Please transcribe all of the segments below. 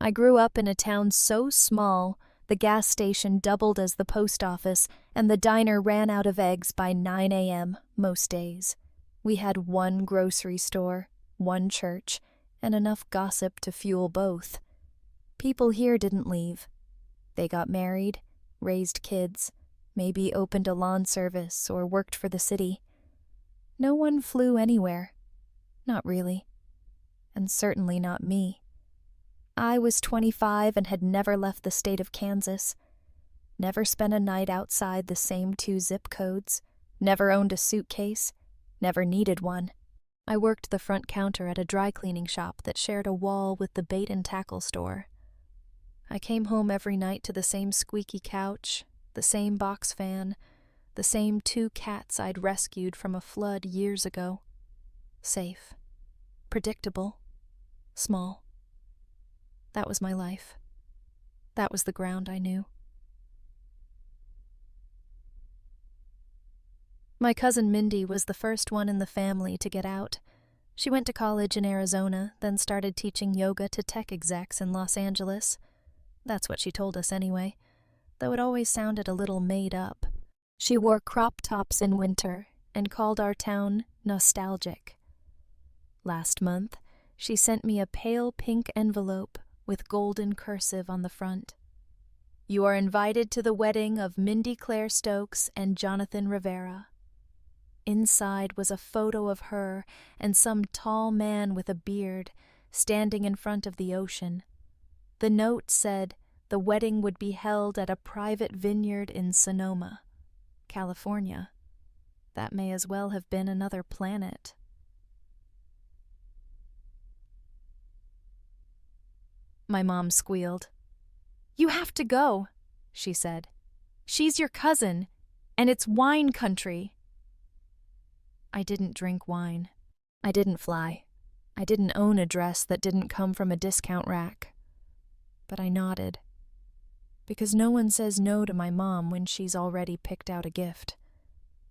I grew up in a town so small, the gas station doubled as the post office, and the diner ran out of eggs by 9 a.m. most days. We had one grocery store, one church, and enough gossip to fuel both. People here didn't leave. They got married, raised kids, maybe opened a lawn service or worked for the city. No one flew anywhere. Not really. And certainly not me. I was 25 and had never left the state of Kansas. Never spent a night outside the same 2 zip codes. Never owned a suitcase. Never needed one. I worked the front counter at a dry cleaning shop that shared a wall with the bait and tackle store. I came home every night to the same squeaky couch, the same box fan, the same 2 cats I'd rescued from a flood years ago. Safe. Predictable. Small. That was my life. That was the ground I knew. My cousin Mindy was the first one in the family to get out. She went to college in Arizona, then started teaching yoga to tech execs in Los Angeles. That's what she told us anyway, though it always sounded a little made up. She wore crop tops in winter and called our town nostalgic. Last month, she sent me a pale pink envelope with golden cursive on the front. You are invited to the wedding of Mindy Claire Stokes and Jonathan Rivera. Inside was a photo of her and some tall man with a beard standing in front of the ocean. The note said the wedding would be held at a private vineyard in Sonoma, California. That may as well have been another planet. My mom squealed. "You have to go," she said. "She's your cousin, and it's wine country." I didn't drink wine. I didn't fly. I didn't own a dress that didn't come from a discount rack. But I nodded. Because no one says no to my mom when she's already picked out a gift.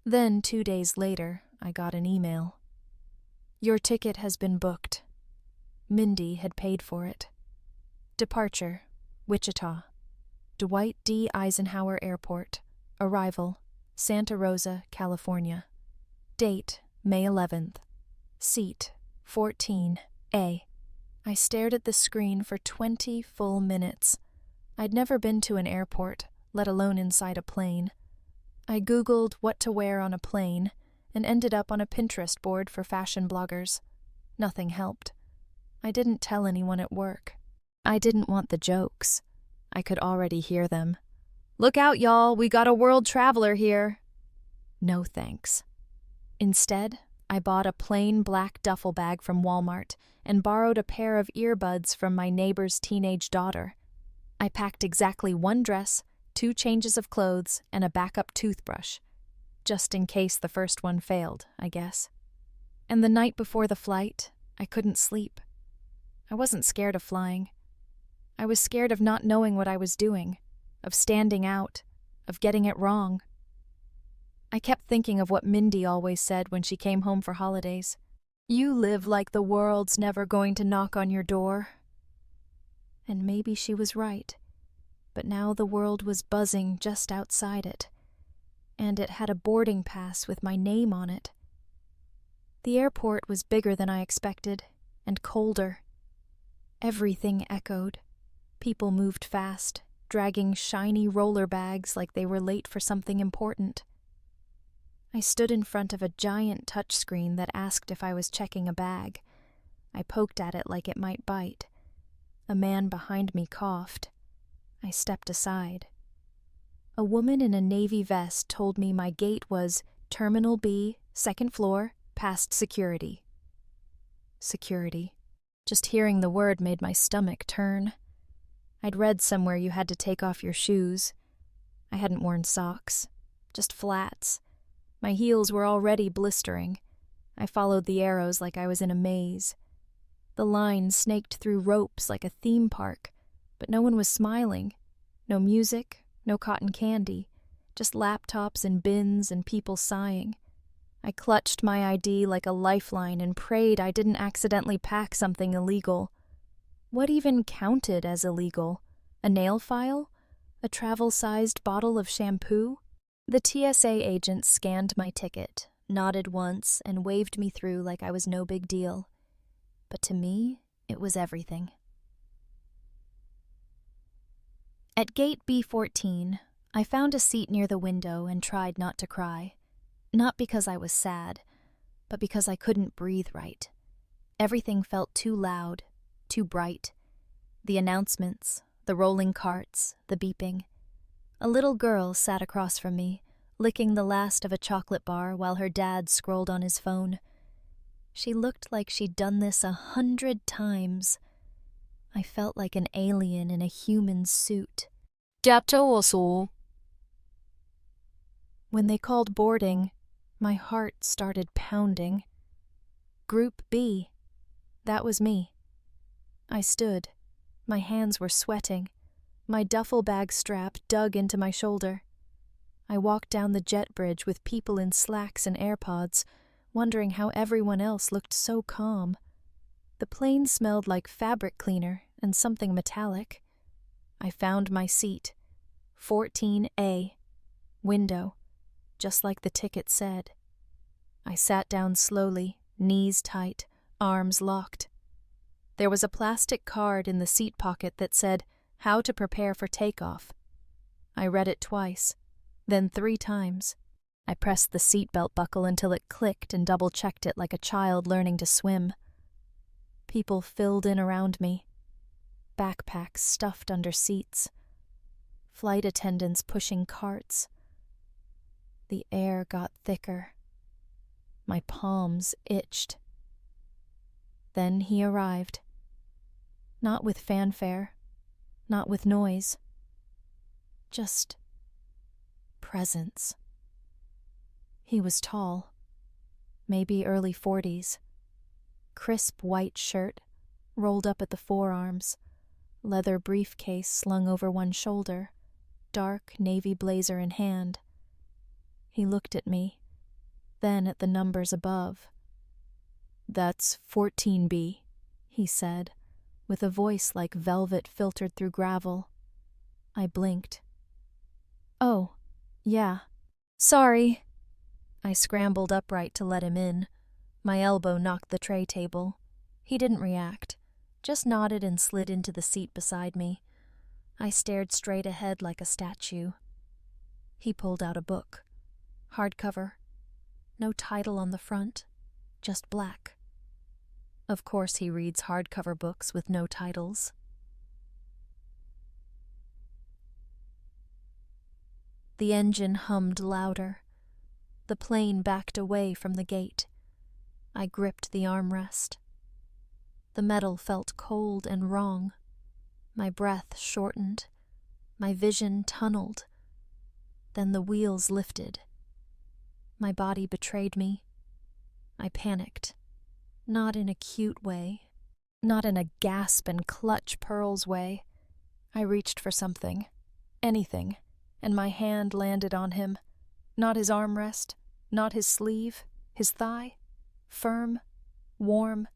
Then, 2 days later, I got an email. Your ticket has been booked. Mindy had paid for it. Departure, Wichita. Dwight D. Eisenhower Airport. Arrival, Santa Rosa, California. Date, May 11th. Seat, 14A. I stared at the screen for 20 full minutes. I'd never been to an airport, let alone inside a plane. I Googled what to wear on a plane and ended up on a Pinterest board for fashion bloggers. Nothing helped. I didn't tell anyone at work. I didn't want the jokes. I could already hear them. "Look out, y'all, we got a world traveler here." No thanks. Instead, I bought a plain black duffel bag from Walmart and borrowed a pair of earbuds from my neighbor's teenage daughter. I packed exactly 1 dress, 2 changes of clothes, and a backup toothbrush. Just in case the first one failed, I guess. And the night before the flight, I couldn't sleep. I wasn't scared of flying. I was scared of not knowing what I was doing, of standing out, of getting it wrong. I kept thinking of what Mindy always said when she came home for holidays. You live like the world's never going to knock on your door. And maybe she was right, but now the world was buzzing just outside it, and it had a boarding pass with my name on it. The airport was bigger than I expected, and colder. Everything echoed. People moved fast, dragging shiny roller bags like they were late for something important. I stood in front of a giant touchscreen that asked if I was checking a bag. I poked at it like it might bite. A man behind me coughed. I stepped aside. A woman in a navy vest told me my gate was Terminal B, 2nd floor, past security. Security. Just hearing the word made my stomach turn. I'd read somewhere you had to take off your shoes. I hadn't worn socks, just flats. My heels were already blistering. I followed the arrows like I was in a maze. The line snaked through ropes like a theme park, but no one was smiling. No music, no cotton candy, just laptops and bins and people sighing. I clutched my ID like a lifeline and prayed I didn't accidentally pack something illegal. What even counted as illegal? A nail file? A travel-sized bottle of shampoo? The TSA agent scanned my ticket, nodded once, and waved me through like I was no big deal. But to me, it was everything. At gate B14, I found a seat near the window and tried not to cry. Not because I was sad, but because I couldn't breathe right. Everything felt too loud, too bright. The announcements, the rolling carts, the beeping. A little girl sat across from me, licking the last of a chocolate bar while her dad scrolled on his phone. She looked like she'd done this 100 times. I felt like an alien in a human suit. When they called boarding, my heart started pounding. Group B. That was me. I stood. My hands were sweating. My duffel bag strap dug into my shoulder. I walked down the jet bridge with people in slacks and AirPods, wondering how everyone else looked so calm. The plane smelled like fabric cleaner and something metallic. I found my seat. 14A. Window. Just like the ticket said. I sat down slowly, knees tight, arms locked. There was a plastic card in the seat pocket that said, "How to prepare for takeoff." I read it twice, then 3 times. I pressed the seatbelt buckle until it clicked and double-checked it like a child learning to swim. People filled in around me. Backpacks stuffed under seats. Flight attendants pushing carts. The air got thicker. My palms itched. Then he arrived. Not with fanfare, not with noise. Just presence. He was tall, maybe early 40s. Crisp white shirt, rolled up at the forearms, leather briefcase slung over one shoulder, dark navy blazer in hand. He looked at me, then at the numbers above. "That's 14B, he said, with a voice like velvet filtered through gravel. I blinked. "Oh, yeah. Sorry." I scrambled upright to let him in. My elbow knocked the tray table. He didn't react, just nodded and slid into the seat beside me. I stared straight ahead like a statue. He pulled out a book. Hardcover. No title on the front, just black. Of course he reads hardcover books with no titles. The engine hummed louder. The plane backed away from the gate. I gripped the armrest. The metal felt cold and wrong. My breath shortened. My vision tunneled. Then the wheels lifted. My body betrayed me. I panicked. Not in a cute way. Not in a gasp and clutch pearls way. I reached for something. Anything. And my hand landed on him. Not his armrest. Not his sleeve. His thigh. Firm. Warm.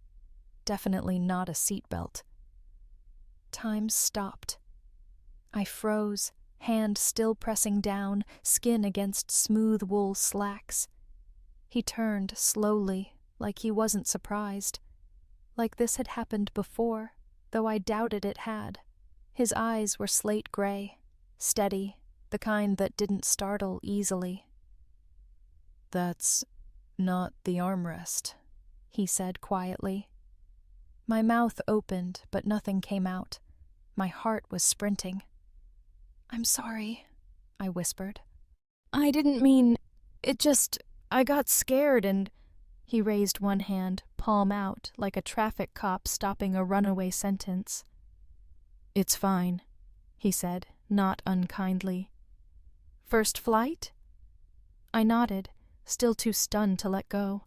Definitely not a seatbelt. Time stopped. I froze, hand still pressing down, skin against smooth wool slacks. He turned slowly, like he wasn't surprised. Like this had happened before, though I doubted it had. His eyes were slate gray, steady, the kind that didn't startle easily. "That's not the armrest," he said quietly. My mouth opened, but nothing came out. My heart was sprinting. "I'm sorry," I whispered. "I didn't mean... I got scared and..." He raised one hand, palm out, like a traffic cop stopping a runaway sentence. "It's fine," he said, not unkindly. "First flight?" I nodded, still too stunned to let go.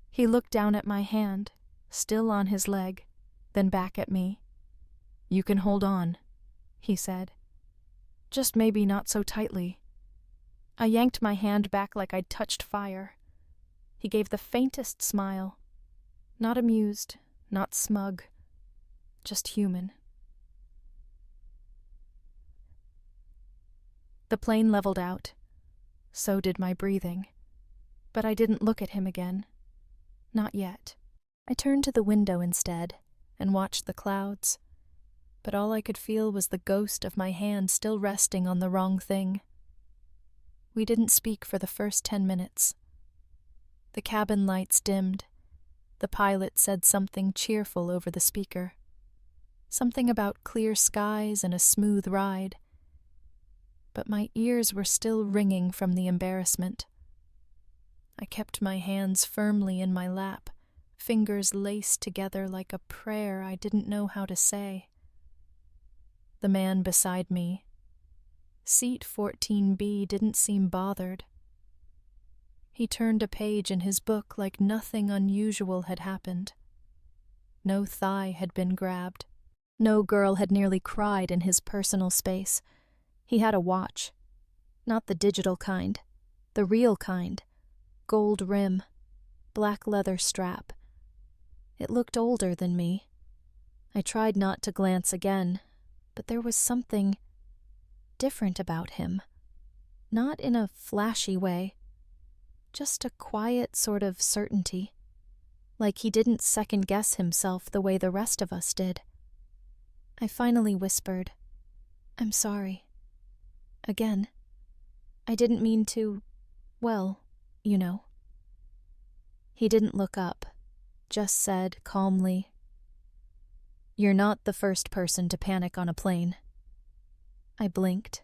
He looked down at my hand, still on his leg, then back at me. "You can hold on," he said. "Just maybe not so tightly." I yanked my hand back like I'd touched fire. He gave the faintest smile. Not amused, not smug. just human. The plane leveled out. So did my breathing. But I didn't look at him again. Not yet. I turned to the window instead and watched the clouds. But all I could feel was the ghost of my hand still resting on the wrong thing. We didn't speak for the first 10 minutes. The cabin lights dimmed. The pilot said something cheerful over the speaker. Something about clear skies and a smooth ride. But my ears were still ringing from the embarrassment. I kept my hands firmly in my lap, fingers laced together like a prayer I didn't know how to say. The man beside me, seat 14B, didn't seem bothered. He turned a page in his book like nothing unusual had happened. No thigh had been grabbed. No girl had nearly cried in his personal space. He had a watch. Not the digital kind. The real kind. Gold rim. Black leather strap. It looked older than me. I tried not to glance again, but there was something different about him. Not in a flashy way. Just a quiet sort of certainty. Like he didn't second-guess himself the way the rest of us did. I finally whispered, "I'm sorry." Again. I didn't mean to, well, you know. He didn't look up, just said calmly, "You're not the first person to panic on a plane." I blinked.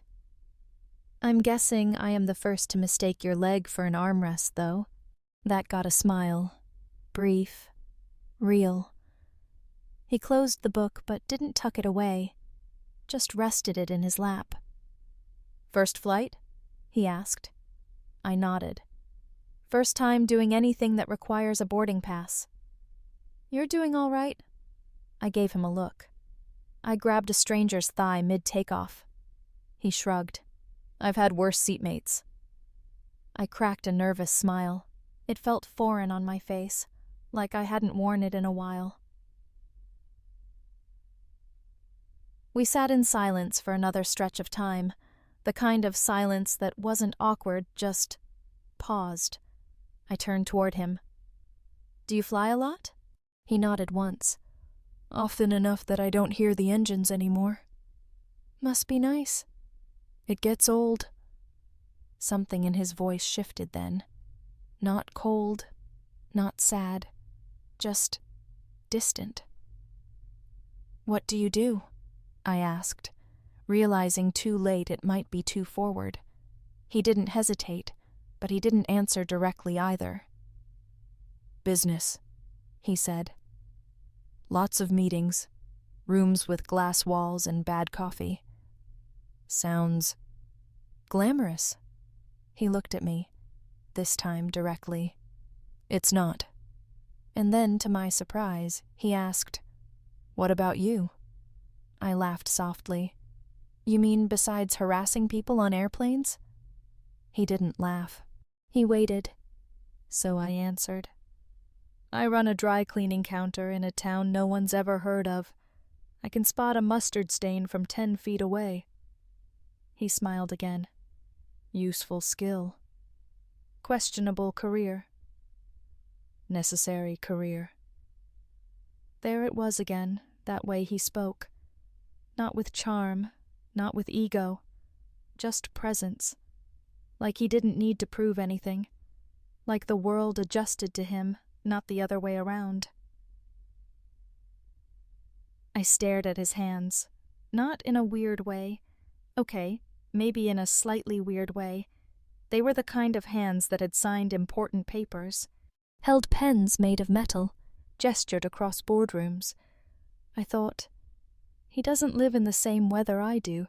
"I'm guessing I am the first to mistake your leg for an armrest, though." That got a smile. Brief. Real. He closed the book but didn't tuck it away, just rested it in his lap. "First flight?" he asked. I nodded. "First time doing anything that requires a boarding pass." "You're doing all right." I gave him a look. I grabbed a stranger's thigh mid-takeoff. He shrugged. "I've had worse seatmates." I cracked a nervous smile. It felt foreign on my face, like I hadn't worn it in a while. We sat in silence for another stretch of time, the kind of silence that wasn't awkward, just paused. I turned toward him. "Do you fly a lot?" He nodded once. "Often enough that I don't hear the engines anymore." "Must be nice." "It gets old." Something in his voice shifted then. Not cold, not sad, just distant. "What do you do?" I asked, realizing too late it might be too forward. He didn't hesitate, but he didn't answer directly either. "Business," he said. "Lots of meetings, rooms with glass walls and bad coffee." "Sounds glamorous." He looked at me, this time directly. "It's not." And then, to my surprise, he asked, "What about you?" I laughed softly. "You mean besides harassing people on airplanes?" He didn't laugh. He waited. So I answered, "I run a dry cleaning counter in a town no one's ever heard of. I can spot a mustard stain from 10 feet away." He smiled again. "Useful skill. Questionable career. Necessary career." There it was again, that way he spoke. Not with charm, not with ego, just presence. Like he didn't need to prove anything. Like the world adjusted to him, not the other way around. I stared at his hands, not in a weird way. Okay, maybe in a slightly weird way. They were the kind of hands that had signed important papers, held pens made of metal, gestured across boardrooms. I thought, he doesn't live in the same weather I do.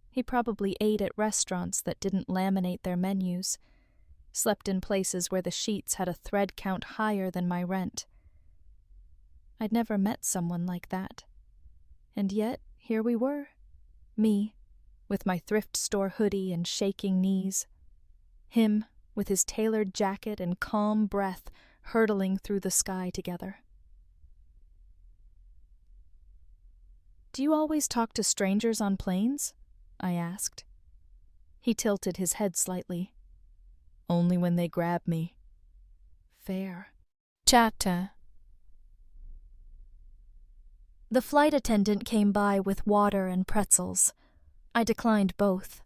He probably ate at restaurants that didn't laminate their menus, slept in places where the sheets had a thread count higher than my rent. I'd never met someone like that. And yet, here we were. Me, with my thrift store hoodie and shaking knees. Him, with his tailored jacket and calm breath, hurtling through the sky together. Do you always talk to strangers on planes? I asked. He tilted his head slightly. Only when they grab me. Fair. Chapter. The flight attendant came by with water and pretzels. I declined both.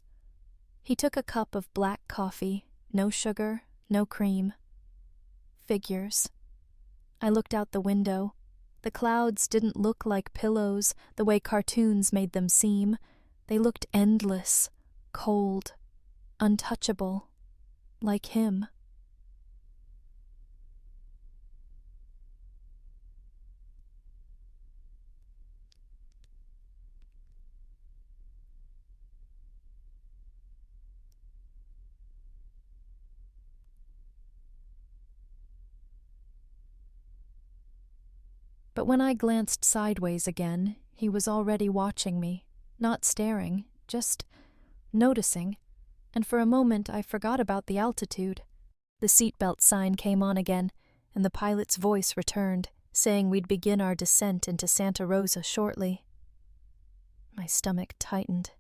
He took a cup of black coffee, no sugar, no cream. Figures. I looked out the window. The clouds didn't look like pillows the way cartoons made them seem. They looked endless, cold, untouchable, like him. But when I glanced sideways again, he was already watching me, not staring, just noticing, and for a moment I forgot about the altitude. The seatbelt sign came on again, and the pilot's voice returned, saying we'd begin our descent into Santa Rosa shortly. My stomach tightened.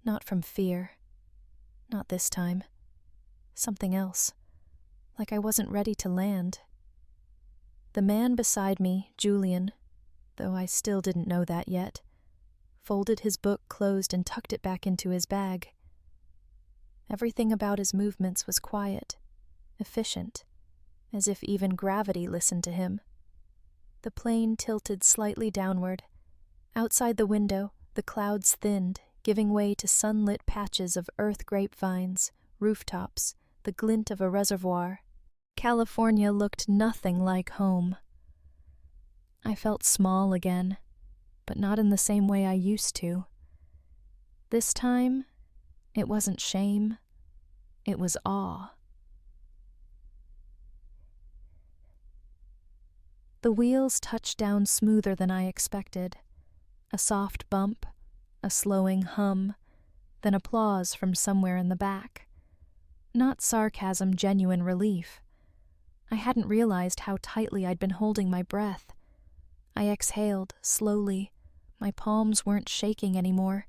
Not from fear. Not this time. Something else. Like I wasn't ready to land. The man beside me, Julian, though I still didn't know that yet, folded his book closed and tucked it back into his bag. Everything about his movements was quiet, efficient, as if even gravity listened to him. The plane tilted slightly downward. Outside the window, the clouds thinned, giving way to sunlit patches of earth grapevines, rooftops, the glint of a reservoir. California looked nothing like home. I felt small again, but not in the same way I used to. This time, it wasn't shame, it was awe. The wheels touched down smoother than I expected. A soft bump, a slowing hum, then applause from somewhere in the back. Not sarcasm, genuine relief. I hadn't realized how tightly I'd been holding my breath. I exhaled, slowly. My palms weren't shaking anymore.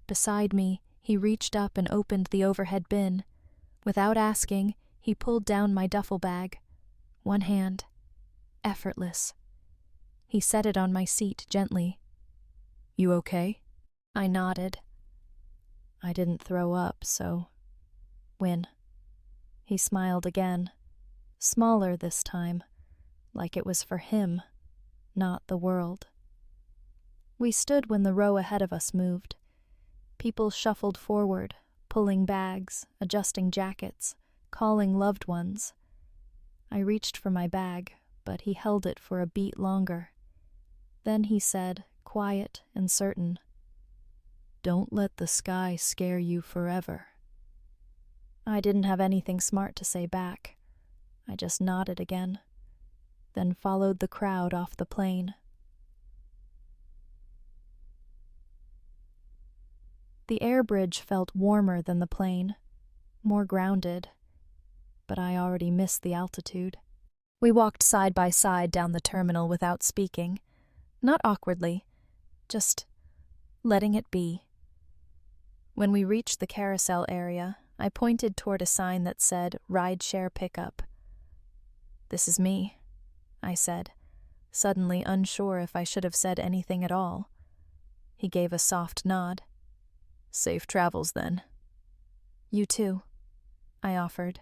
Beside me, he reached up and opened the overhead bin. Without asking, he pulled down my duffel bag. One hand. Effortless. He set it on my seat gently. You okay? I nodded. I didn't throw up, so... Win. He smiled again. Smaller this time, like it was for him, not the world. We stood when the row ahead of us moved. People shuffled forward, pulling bags, adjusting jackets, calling loved ones. I reached for my bag, but he held it for a beat longer. Then he said, quiet and certain, "Don't let the sky scare you forever." I didn't have anything smart to say back. I just nodded again, then followed the crowd off the plane. The air bridge felt warmer than the plane, more grounded, but I already missed the altitude. We walked side by side down the terminal without speaking, not awkwardly, just letting it be. When we reached the carousel area, I pointed toward a sign that said, "Rideshare Pickup." "This is me," I said, suddenly unsure if I should have said anything at all. He gave a soft nod. "Safe travels, then." "You too," I offered.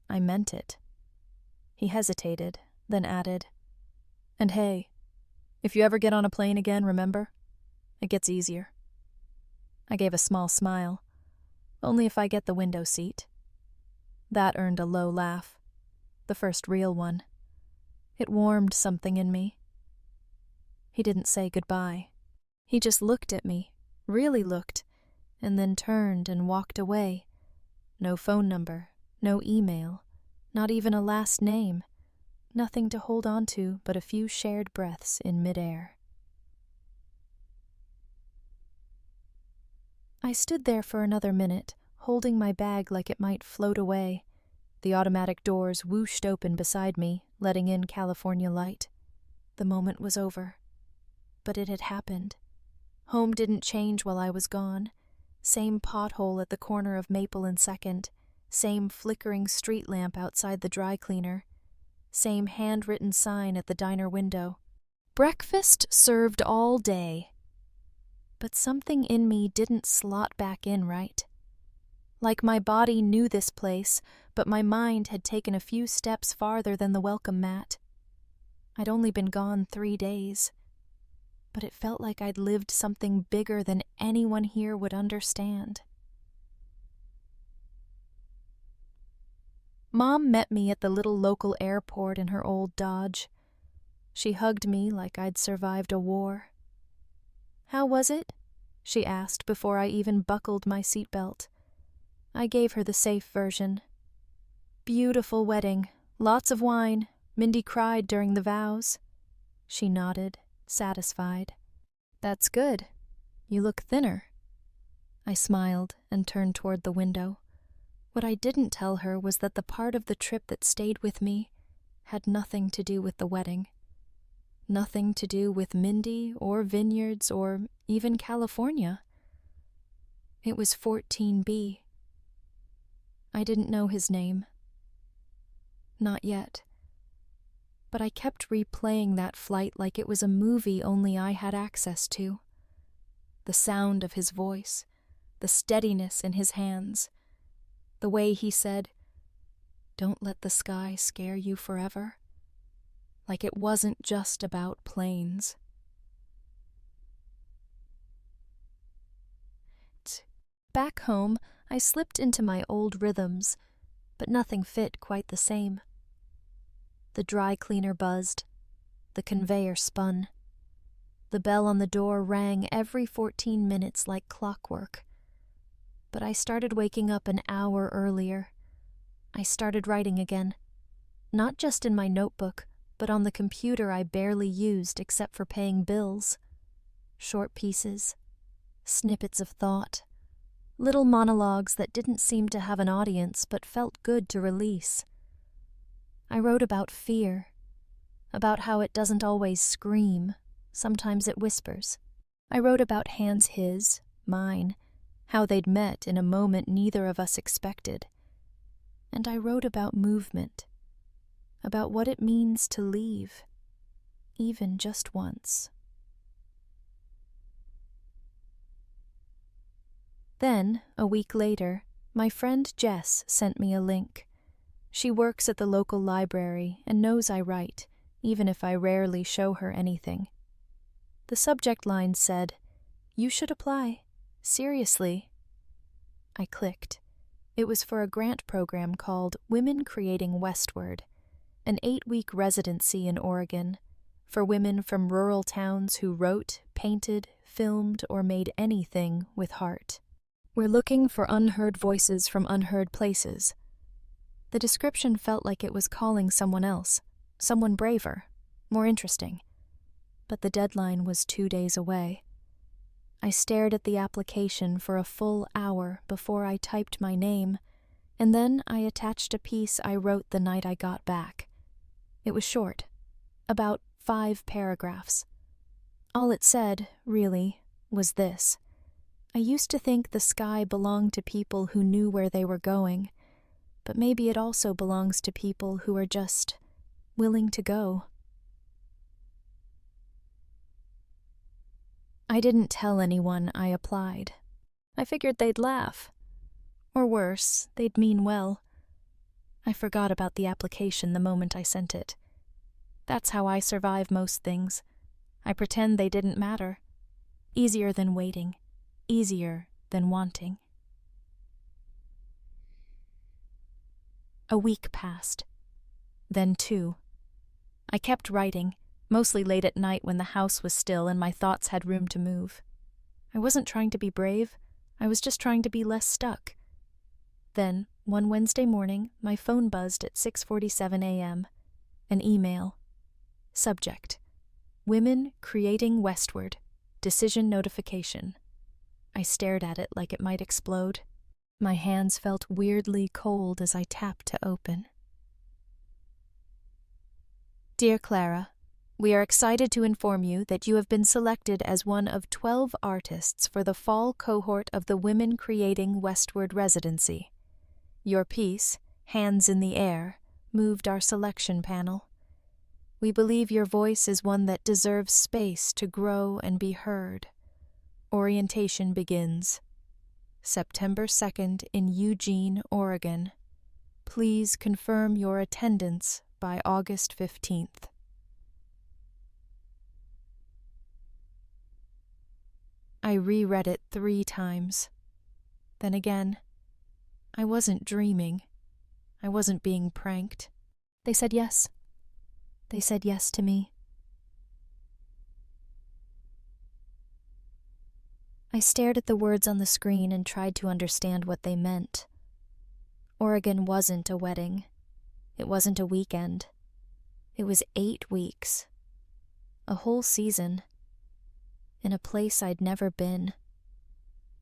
I meant it. He hesitated, then added, "And hey, if you ever get on a plane again, remember? It gets easier." I gave a small smile. "Only if I get the window seat." That earned a low laugh. The first real one. It warmed something in me. He didn't say goodbye. He just looked at me, really looked, and then turned and walked away. No phone number, no email, not even a last name. Nothing to hold on to but a few shared breaths in midair. I stood there for another minute, holding my bag like it might float away. The automatic doors whooshed open beside me, letting in California light. The moment was over. but it had happened. Home didn't change while I was gone. Same pothole at the corner of Maple and 2nd, same flickering street lamp outside the dry cleaner, same handwritten sign at the diner window. Breakfast served all day. But something in me didn't slot back in right. Like my body knew this place, but my mind had taken a few steps farther than the welcome mat. I'd only been gone 3 days, but it felt like I'd lived something bigger than anyone here would understand. Mom met me at the little local airport in her old Dodge. She hugged me like I'd survived a war. "How was it?" she asked before I even buckled my seatbelt. I gave her the safe version. "Beautiful wedding, lots of wine. Mindy cried during the vows." She nodded, satisfied. "That's good. You look thinner." I smiled and turned toward the window. What I didn't tell her was that the part of the trip that stayed with me had nothing to do with the wedding. Nothing to do with Mindy or vineyards or even California. It was 14B. I didn't know his name. Not yet. But I kept replaying that flight like it was a movie only I had access to. The sound of his voice, the steadiness in his hands, the way he said, "Don't let the sky scare you forever," like it wasn't just about planes. Back home, I slipped into my old rhythms, but nothing fit quite the same. The dry cleaner buzzed. The conveyor spun. The bell on the door rang every 14 minutes like clockwork. But I started waking up an hour earlier. I started writing again. Not just in my notebook, but on the computer I barely used except for paying bills. Short pieces, snippets of thought, little monologues that didn't seem to have an audience but felt good to release. I wrote about fear, about how it doesn't always scream, sometimes it whispers. I wrote about hands his, mine, how they'd met in a moment neither of us expected. And I wrote about movement, about what it means to leave, even just once. Then, a week later, my friend Jess sent me a link. She works at the local library and knows I write, even if I rarely show her anything. The subject line said, "You should apply. Seriously." I clicked. It was for a grant program called Women Creating Westward, an 8-week residency in Oregon, for women from rural towns who wrote, painted, filmed, or made anything with heart. "We're looking for unheard voices from unheard places." The description felt like it was calling someone else, someone braver, more interesting. But the deadline was 2 days away. I stared at the application for a full hour before I typed my name, and then I attached a piece I wrote the night I got back. It was short, about 5 paragraphs. All it said, really, was this. I used to think the sky belonged to people who knew where they were going, but maybe it also belongs to people who are just willing to go. I didn't tell anyone I applied. I figured they'd laugh. Or worse, they'd mean well. I forgot about the application the moment I sent it. That's how I survive most things. I pretend they didn't matter. Easier than waiting. Easier than wanting. A week passed. Then 2. I kept writing, mostly late at night when the house was still and my thoughts had room to move. I wasn't trying to be brave. I was just trying to be less stuck. Then, one Wednesday morning, my phone buzzed at 6:47 a.m. An email. Subject: Women Creating Westward. Decision notification. I stared at it like it might explode. My hands felt weirdly cold as I tapped to open. Dear Clara, We are excited to inform you that you have been selected as one of 12 artists for the fall cohort of the Women Creating Westward Residency. Your piece, Hands in the Air, moved our selection panel. We believe your voice is one that deserves space to grow and be heard. Orientation begins September 2nd in Eugene, Oregon. Please confirm your attendance by August 15th. I reread it 3 times. Then again, I wasn't dreaming. I wasn't being pranked. They said yes. They said yes to me. I stared at the words on the screen and tried to understand what they meant. Oregon wasn't a wedding. It wasn't a weekend. It was 8 weeks. A whole season. In a place I'd never been.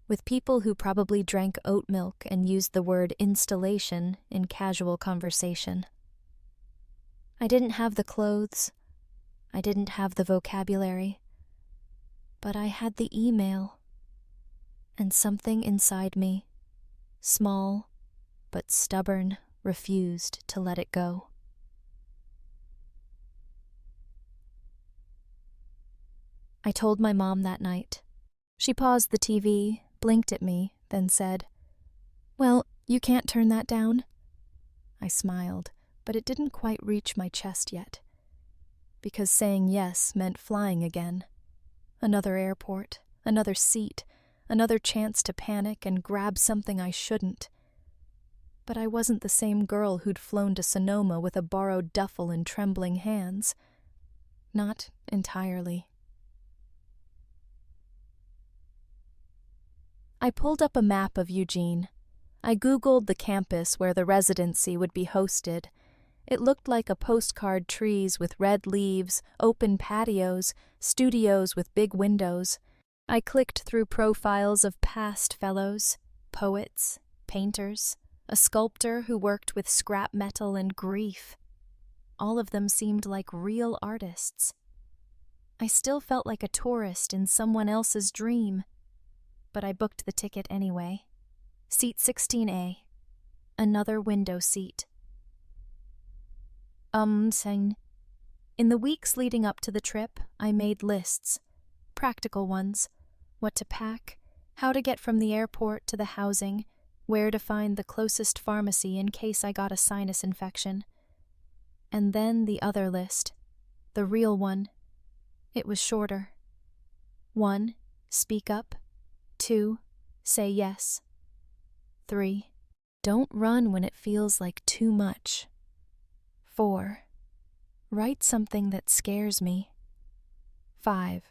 With people who probably drank oat milk and used the word installation in casual conversation. I didn't have the clothes. I didn't have the vocabulary. But I had the email. And something inside me, small but stubborn, refused to let it go. I told my mom that night. She paused the TV, blinked at me, then said, "Well, you can't turn that down." I smiled, but it didn't quite reach my chest yet, because saying yes meant flying again. Another airport, another seat, another chance to panic and grab something I shouldn't. But I wasn't the same girl who'd flown to Sonoma with a borrowed duffel and trembling hands. Not entirely. I pulled up a map of Eugene. I Googled the campus where the residency would be hosted. It looked like a postcard, trees with red leaves, open patios, studios with big windows. I clicked through profiles of past fellows, poets, painters, a sculptor who worked with scrap metal and grief. All of them seemed like real artists. I still felt like a tourist in someone else's dream, but I booked the ticket anyway. Seat 16A. Another window seat. Sen. In the weeks leading up to the trip, I made lists. Practical ones. What to pack, how to get from the airport to the housing, where to find the closest pharmacy in case I got a sinus infection. And then the other list. The real one. It was shorter. 1. Speak up. 2. Say yes. 3. Don't run when it feels like too much. 4. Write something that scares me. 5.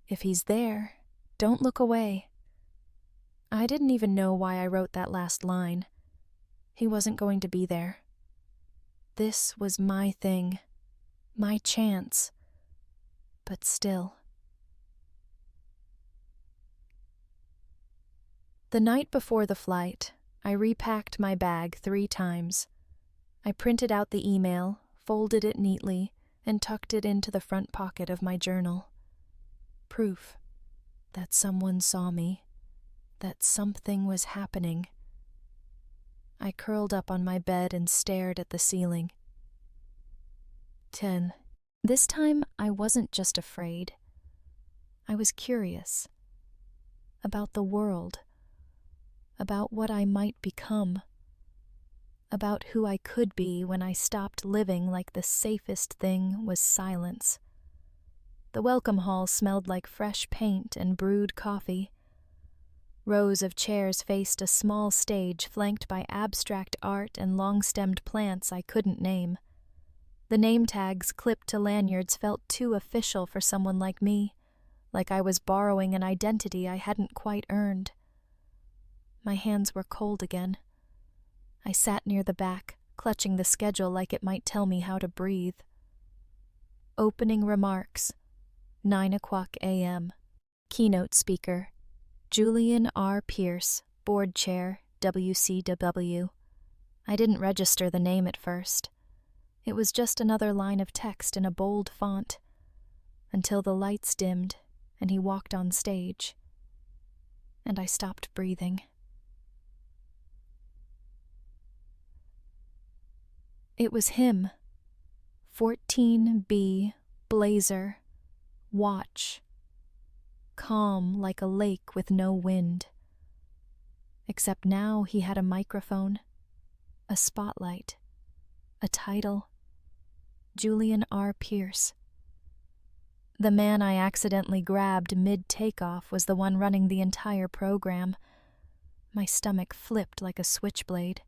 If he's there, don't look away. I didn't even know why I wrote that last line. He wasn't going to be there. This was my thing, my chance. But still. The night before the flight, I repacked my bag 3 times. I printed out the email, folded it neatly, and tucked it into the front pocket of my journal. Proof that someone saw me, that something was happening. I curled up on my bed and stared at the ceiling. 10. This time, I wasn't just afraid. I was curious. About the world. About what I might become. About who I could be when I stopped living like the safest thing was silence. The welcome hall smelled like fresh paint and brewed coffee. Rows of chairs faced a small stage flanked by abstract art and long-stemmed plants I couldn't name. The name tags clipped to lanyards felt too official for someone like me, like I was borrowing an identity I hadn't quite earned. My hands were cold again. I sat near the back, clutching the schedule like it might tell me how to breathe. Opening remarks. 9:00 a.m. Keynote speaker. Julian R. Pierce, board chair, WCW. I didn't register the name at first. It was just another line of text in a bold font. until the lights dimmed and he walked on stage, and I stopped breathing. It was him. 14B blazer, watch, calm like a lake with no wind. Except now he had a microphone, a spotlight, a title, Julian R. Pierce. The man I accidentally grabbed mid-takeoff was the one running the entire program. My stomach flipped like a switchblade.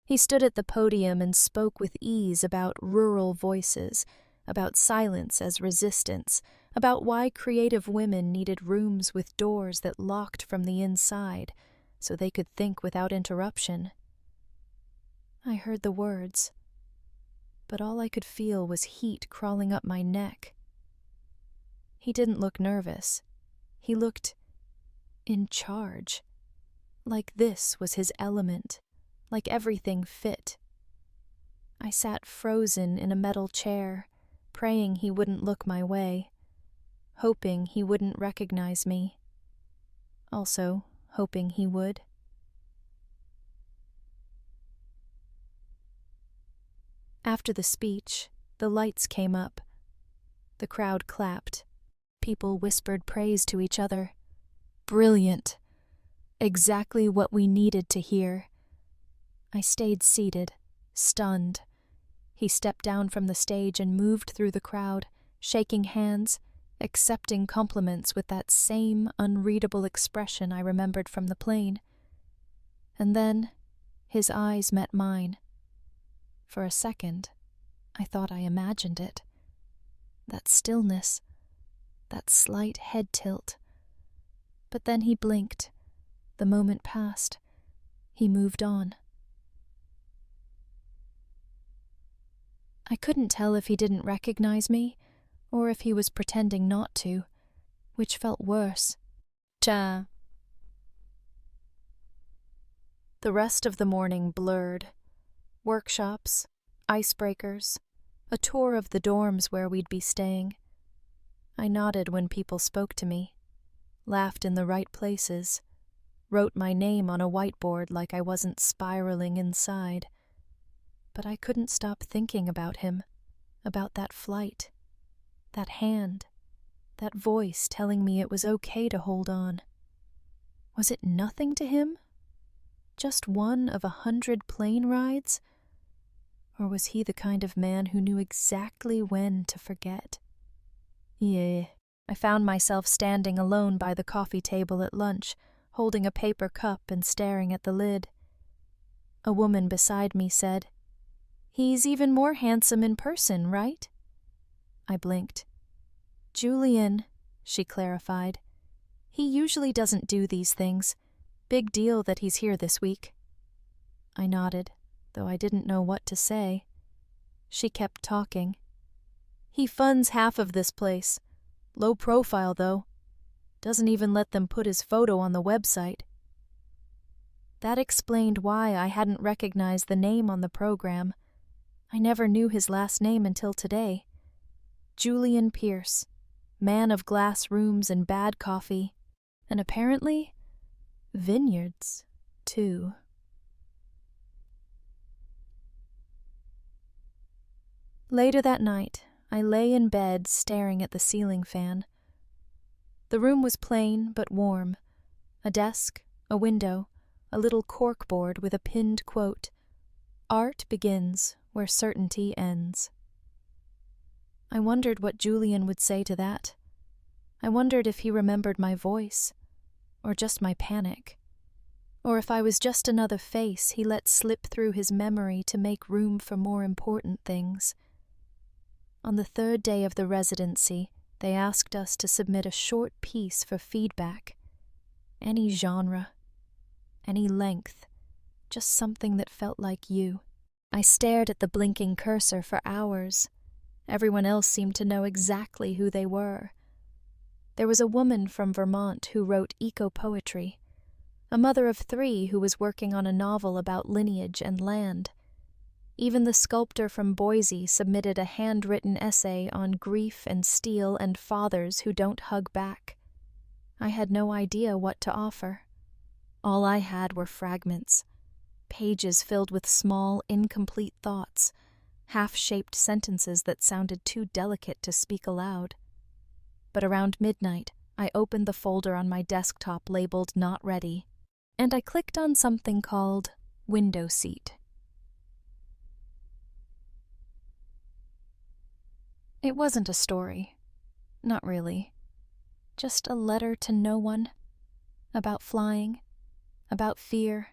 He stood at the podium and spoke with ease about rural voices, about silence as resistance, about why creative women needed rooms with doors that locked from the inside so they could think without interruption. I heard the words, but all I could feel was heat crawling up my neck. He didn't look nervous. He looked in charge, like this was his element, like everything fit. I sat frozen in a metal chair, praying he wouldn't look my way, hoping he wouldn't recognize me, also hoping he would. After the speech, the lights came up. The crowd clapped. People whispered praise to each other. Brilliant. Exactly what we needed to hear. I stayed seated, stunned. He stepped down from the stage and moved through the crowd, shaking hands, accepting compliments with that same unreadable expression I remembered from the plane. And then his eyes met mine. For a second, I thought I imagined it. That stillness, that slight head tilt. But then he blinked. The moment passed. He moved on. I couldn't tell if he didn't recognize me, or if he was pretending not to, which felt worse. The rest of the morning blurred. Workshops, icebreakers, a tour of the dorms where we'd be staying. I nodded when people spoke to me, laughed in the right places, wrote my name on a whiteboard like I wasn't spiraling inside. But I couldn't stop thinking about him, about that flight, that hand, that voice telling me it was okay to hold on. Was it nothing to him? Just one of 100 plane rides? Or was he the kind of man who knew exactly when to forget? Yeah. I found myself standing alone by the coffee table at lunch, holding a paper cup and staring at the lid. A woman beside me said, "He's even more handsome in person, right?" I blinked. "Julian," she clarified. "He usually doesn't do these things. Big deal that he's here this week." I nodded, though I didn't know what to say. She kept talking. "He funds half of this place. Low profile, though. Doesn't even let them put his photo on the website." That explained why I hadn't recognized the name on the program. I never knew his last name until today. Julian Pierce, man of glass rooms and bad coffee, and apparently vineyards, too. Later that night, I lay in bed staring at the ceiling fan. The room was plain but warm. A desk, a window, a little corkboard with a pinned quote, "Art begins where certainty ends." I wondered what Julian would say to that. I wondered if he remembered my voice, or just my panic, or if I was just another face he let slip through his memory to make room for more important things. On the third day of the residency, they asked us to submit a short piece for feedback. Any genre, any length, just something that felt like you. I stared at the blinking cursor for hours. Everyone else seemed to know exactly who they were. There was a woman from Vermont who wrote eco-poetry, a mother of 3 who was working on a novel about lineage and land. Even the sculptor from Boise submitted a handwritten essay on grief and steel and fathers who don't hug back. I had no idea what to offer. All I had were fragments, pages filled with small, incomplete thoughts, half-shaped sentences that sounded too delicate to speak aloud. But around midnight, I opened the folder on my desktop labeled Not Ready, and I clicked on something called Window Seat. It wasn't a story. Not really. Just a letter to no one. About flying. About fear.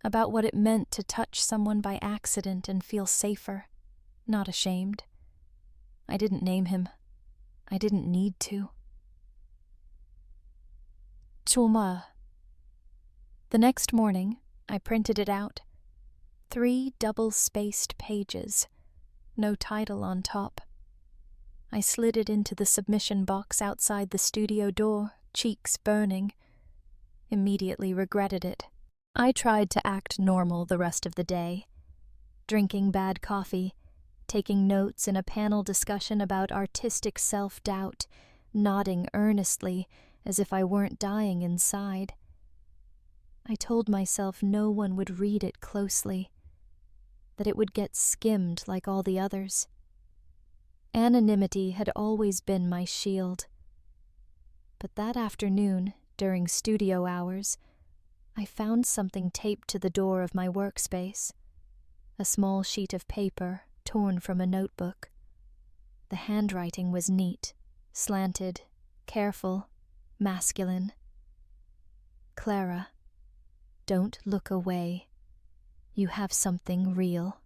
About what it meant to touch someone by accident and feel safer. Not ashamed. I didn't name him. I didn't need to. Chulma. The next morning, I printed it out. 3 double-spaced pages. No title on top. I slid it into the submission box outside the studio door, cheeks burning. Immediately regretted it. I tried to act normal the rest of the day. Drinking bad coffee, taking notes in a panel discussion about artistic self-doubt, nodding earnestly as if I weren't dying inside. I told myself no one would read it closely, that it would get skimmed like all the others. Anonymity had always been my shield. But that afternoon, during studio hours, I found something taped to the door of my workspace. A small sheet of paper torn from a notebook. The handwriting was neat, slanted, careful, masculine. Clara, don't look away. You have something real.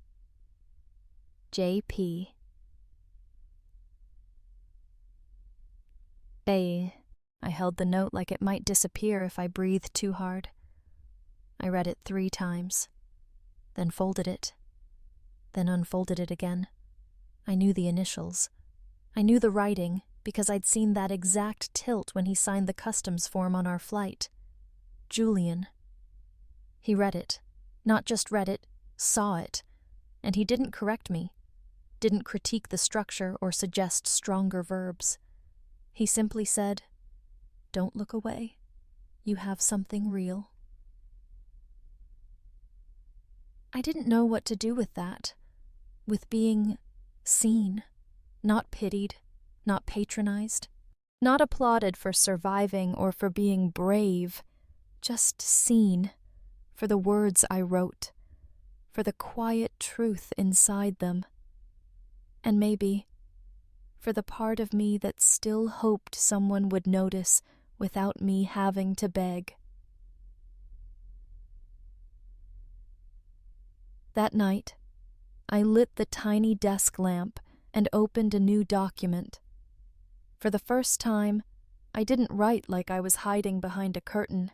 J.P. I held the note like it might disappear if I breathed too hard. I read it 3 times, then folded it, then unfolded it again. I knew the initials. I knew the writing because I'd seen that exact tilt when he signed the customs form on our flight. Julian. He read it, not just read it, saw it, and he didn't correct me, didn't critique the structure or suggest stronger verbs. He simply said, "Don't look away. You have something real." I didn't know what to do with that, with being seen, not pitied, not patronized, not applauded for surviving or for being brave, just seen for the words I wrote, for the quiet truth inside them, and maybe for the part of me that still hoped someone would notice without me having to beg. That night, I lit the tiny desk lamp and opened a new document. For the first time, I didn't write like I was hiding behind a curtain.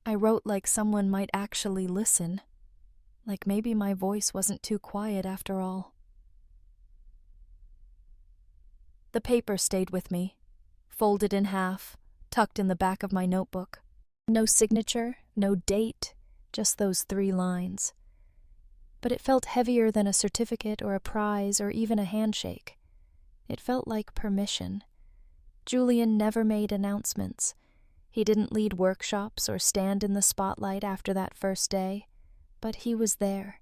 I wrote like someone might actually listen, like maybe my voice wasn't too quiet after all. The paper stayed with me, folded in half, tucked in the back of my notebook. No signature, no date, just those 3 lines. But it felt heavier than a certificate or a prize or even a handshake. It felt like permission. Julian never made announcements. He didn't lead workshops or stand in the spotlight after that first day, but he was there,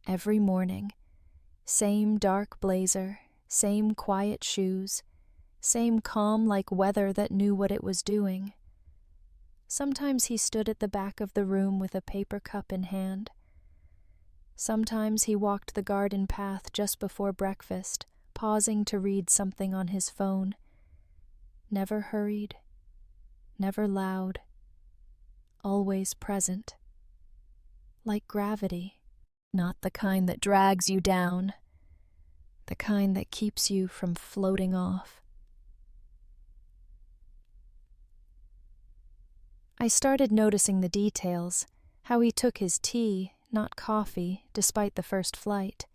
every morning. Same dark blazer, same quiet shoes, same calm like weather that knew what it was doing. Sometimes he stood at the back of the room with a paper cup in hand. Sometimes he walked the garden path just before breakfast, pausing to read something on his phone. Never hurried, never loud, always present. Like gravity, not the kind that drags you down, the kind that keeps you from floating off. I started noticing the details, how he took his tea, not coffee, despite the first flight.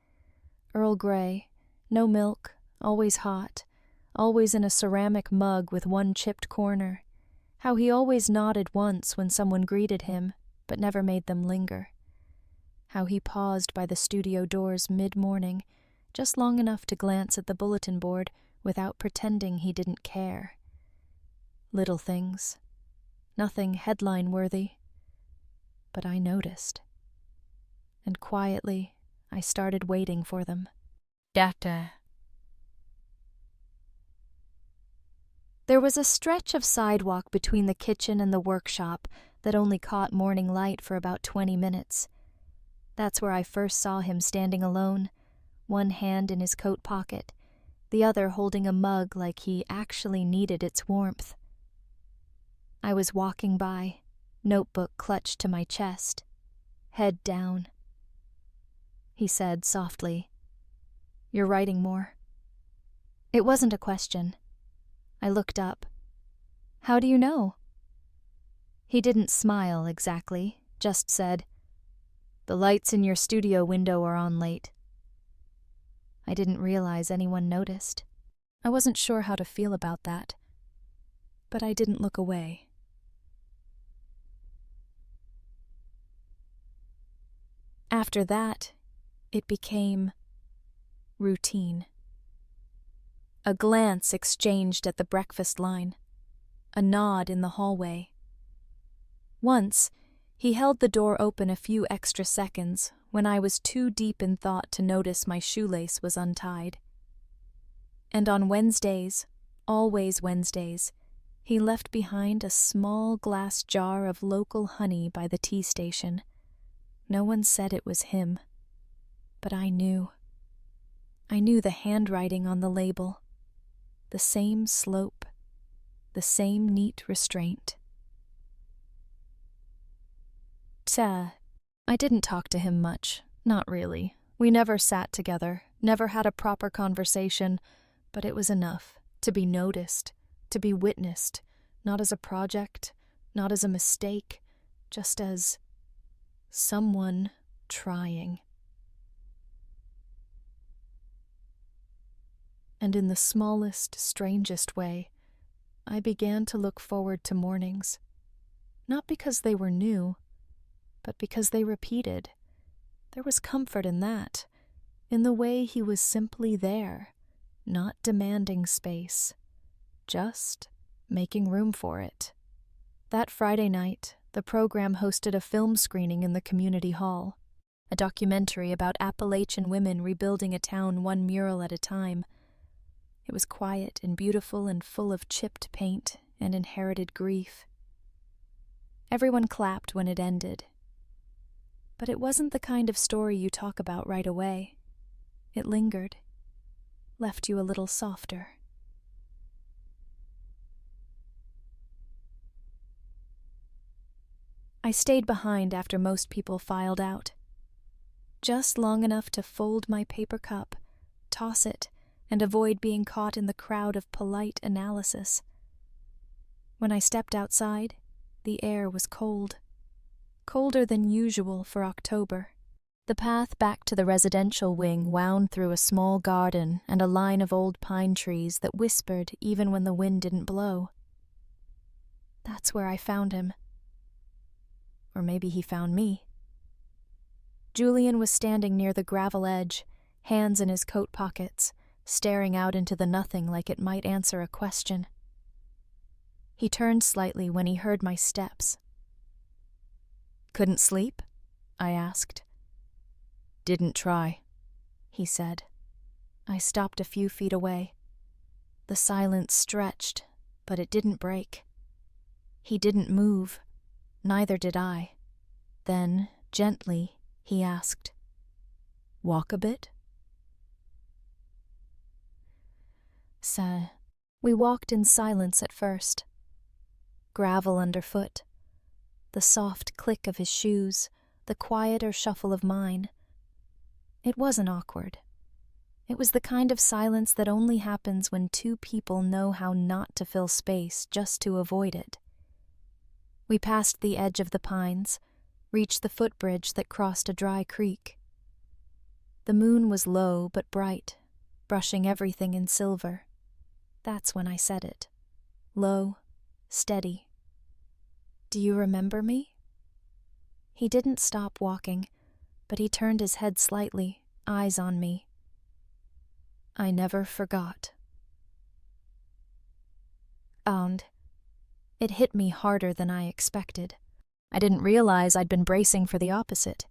Earl Grey, no milk, always hot, always in a ceramic mug with one chipped corner. How he always nodded once when someone greeted him, but never made them linger. how he paused by the studio doors mid-morning, just long enough to glance at the bulletin board without pretending he didn't care. Little things. Nothing headline-worthy. But I noticed. And quietly, I started waiting for them. Data. There was a stretch of sidewalk between the kitchen and the workshop that only caught morning light for about 20 minutes. That's where I first saw him standing alone, one hand in his coat pocket, the other holding a mug like he actually needed its warmth. I was walking by, notebook clutched to my chest, head down. He said softly, "You're writing more." It wasn't a question. I looked up. "How do you know?" He didn't smile exactly, just said, "The lights in your studio window are on late." I didn't realize anyone noticed. I wasn't sure how to feel about that, but I didn't look away. After that, it became routine. A glance exchanged at the breakfast line, a nod in the hallway. Once, he held the door open a few extra seconds when I was too deep in thought to notice my shoelace was untied. And on Wednesdays, always Wednesdays, he left behind a small glass jar of local honey by the tea station. No one said it was him, but I knew. I knew the handwriting on the label, the same slope, the same neat restraint. I didn't talk to him much, not really. We never sat together, never had a proper conversation, but it was enough to be noticed, to be witnessed, not as a project, not as a mistake, just as someone trying. And in the smallest, strangest way, I began to look forward to mornings, not because they were new, but because they repeated. There was comfort in that, in the way he was simply there, not demanding space, just making room for it. That Friday night, the program hosted a film screening in the community hall, a documentary about Appalachian women rebuilding a town one mural at a time. It was quiet and beautiful and full of chipped paint and inherited grief. Everyone clapped when it ended. But it wasn't the kind of story you talk about right away. It lingered, left you a little softer. I stayed behind after most people filed out, just long enough to fold my paper cup, toss it, and avoid being caught in the crowd of polite analysis. When I stepped outside, the air was cold. Colder than usual for October. The path back to the residential wing wound through a small garden and a line of old pine trees that whispered even when the wind didn't blow. That's where I found him. Or maybe he found me. Julian was standing near the gravel edge, hands in his coat pockets, staring out into the nothing like it might answer a question. He turned slightly when he heard my steps. "Couldn't sleep?" I asked. "Didn't try," he said. I stopped a few feet away. The silence stretched, but it didn't break. He didn't move. Neither did I. Then, gently, he asked, "Walk a bit?" We walked in silence at first. Gravel underfoot. The soft click of his shoes, the quieter shuffle of mine. It wasn't awkward. It was the kind of silence that only happens when two people know how not to fill space just to avoid it. We passed the edge of the pines, reached the footbridge that crossed a dry creek. The moon was low but bright, brushing everything in silver. That's when I said it. Low, steady. "Do you remember me?" He didn't stop walking, but he turned his head slightly, eyes on me. I never forgot. It hit me harder than I expected. I didn't realize I'd been bracing for the opposite.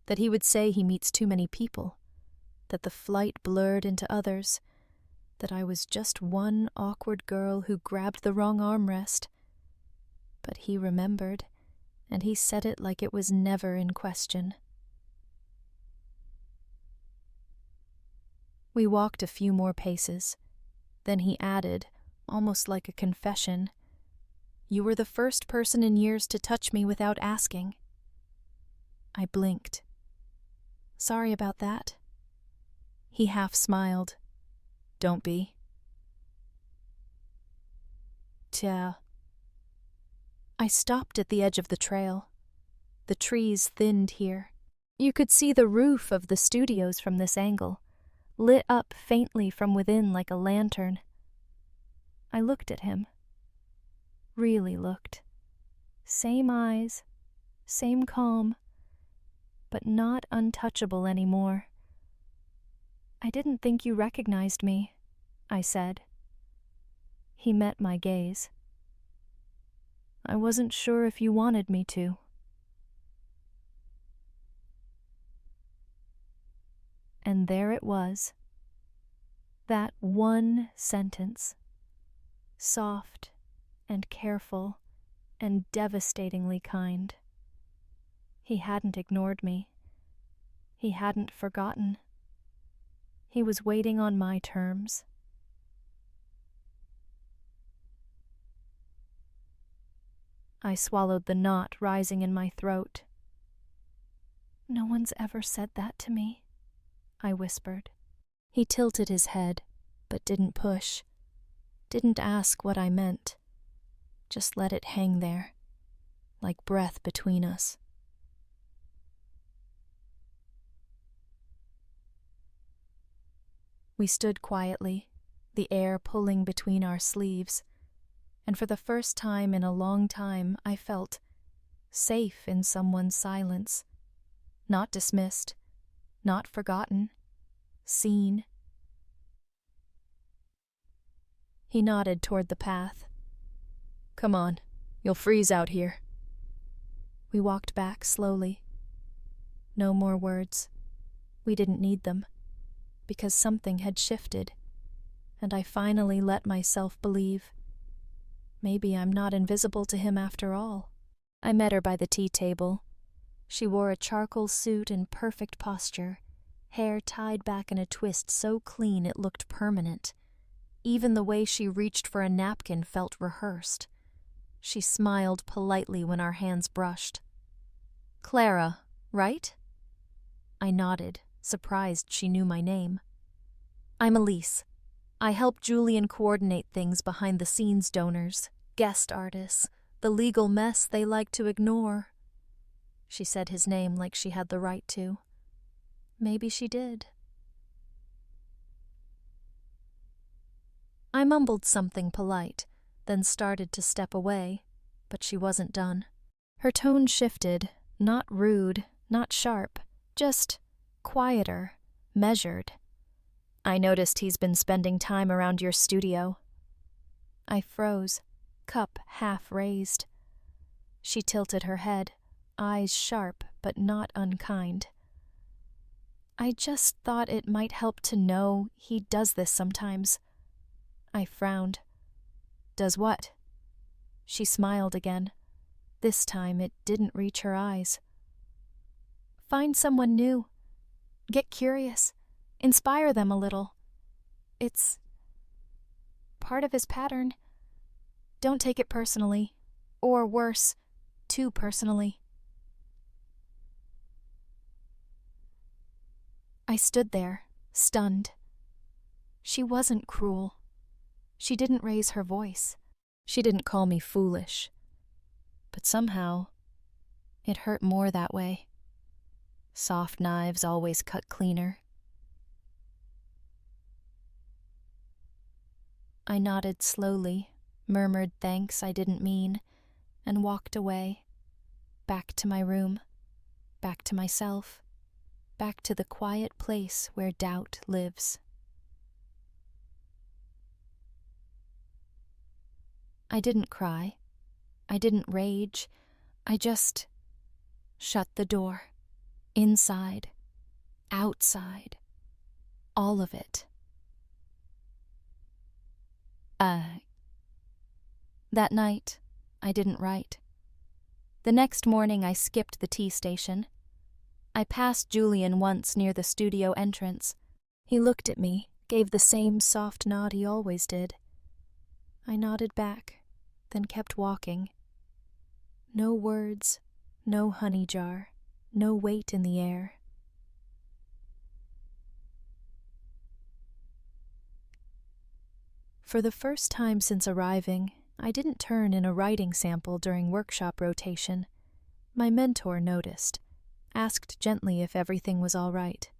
That he would say he meets too many people. That the flight blurred into others. That I was just one awkward girl who grabbed the wrong armrest. But he remembered, and he said it like it was never in question. We walked a few more paces. Then he added, almost like a confession, "You were the first person in years to touch me without asking." I blinked. "Sorry about that." He half smiled. "Don't be." Tja. I stopped at the edge of the trail. The trees thinned here. You could see the roof of the studios from this angle, lit up faintly from within like a lantern. I looked at him. Really looked. Same eyes, same calm, but not untouchable anymore. "I didn't think you recognized me," I said. He met my gaze. "I wasn't sure if you wanted me to." And there it was. That one sentence. Soft and careful and devastatingly kind. He hadn't ignored me. He hadn't forgotten. He was waiting on my terms. I swallowed the knot rising in my throat. "No one's ever said that to me," I whispered. He tilted his head, but didn't push. Didn't ask what I meant. Just let it hang there, like breath between us. We stood quietly, the air pulling between our sleeves, and for the first time in a long time I felt safe in someone's silence, not dismissed, not forgotten, seen. He nodded toward the path. "Come on, you'll freeze out here." We walked back slowly. No more words. We didn't need them, because something had shifted, and I finally let myself believe. Maybe I'm not invisible to him after all. I met her by the tea table. She wore a charcoal suit in perfect posture, hair tied back in a twist so clean it looked permanent. Even the way she reached for a napkin felt rehearsed. She smiled politely when our hands brushed. "Clara, right?" I nodded, surprised she knew my name. "I'm Elise. I help Julian coordinate things behind the scenes donors, guest artists, the legal mess they like to ignore." She said his name like she had the right to. Maybe she did. I mumbled something polite, then started to step away, but she wasn't done. Her tone shifted, not rude, not sharp, just quieter, measured. "I noticed he's been spending time around your studio." I froze, cup half raised. She tilted her head, eyes sharp but not unkind. "I just thought it might help to know he does this sometimes." I frowned. "Does what?" She smiled again. This time it didn't reach her eyes. "Find someone new. Get curious. Inspire them a little. It's part of his pattern. Don't take it personally. Or worse, too personally." I stood there, stunned. She wasn't cruel. She didn't raise her voice. She didn't call me foolish. But somehow, it hurt more that way. Soft knives always cut cleaner. I nodded slowly, murmured thanks I didn't mean, and walked away. Back to my room. Back to myself. back to the quiet place where doubt lives. I didn't cry. I didn't rage. I just shut the door. Inside, outside, all of it. That night, I didn't write. The next morning, I skipped the tea station. I passed Julian once near the studio entrance. He looked at me, gave the same soft nod he always did. I nodded back, then kept walking. No words, no honey jar, no weight in the air. For the first time since arriving, I didn't turn in a writing sample during workshop rotation. My mentor noticed, asked gently if everything was all right.